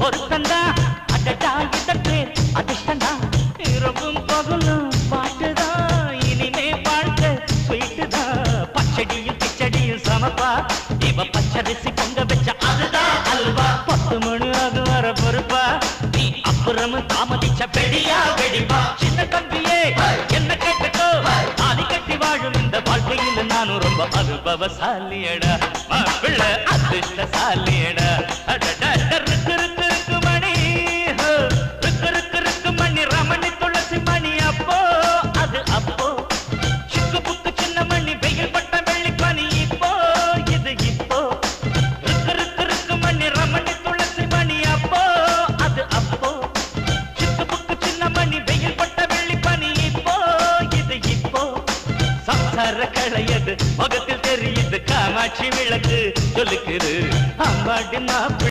பொருத்தந்தா அடடா இதற்கு அதிர்ஷ்டந்தா இரவும் பகலும் பாட்டுதான் இனிமே வாழ்க்கை ஸ்வீட்டுதான் பச்சடியும் கிச்சடியும் சமப்பா இவ பச்சரிசி பொங்க வச்ச அதுதான் அல்வா 10 மணி ஆகும் வர பொறுப்பா நீ அப்புறமும் தாமதிச்ச வெடியா வெடிப்பா சின்ன தம்பியே என்ன கேட்டுக்கோ தாலி கட்டி வாழும் இந்த வாழ்க்கையில் நானும் ரொம்ப அனுபவசாலியடா மாப்பிள்ளை அதிர்ஷ்டசாலியடா அடடா ருக்கு ருக்கு ருக்கு மணி ருக்கு ருக்கு ருக்கு மணி ரமணி துளசி மணி அப்போ அது அப்போ சிக்கு புக்கு சின்ன மணி வெயில் பட்ட வெள்ளி பனி இப்போ இது இப்போ ருக்கு ருக்கு ருக்கு மணி ரமணி துளசி மணி அப்போ அது அப்போ சிக்கு புக்கு சின்ன மணி வெயில் பட்ட வெள்ளி பனி இப்போ இது இப்போ சம்சார களையது முகத்தில் தெரியுது காமாட்சி விளக்கு சொல்லுக்குது அம்மாடி மாப்பிள்ளை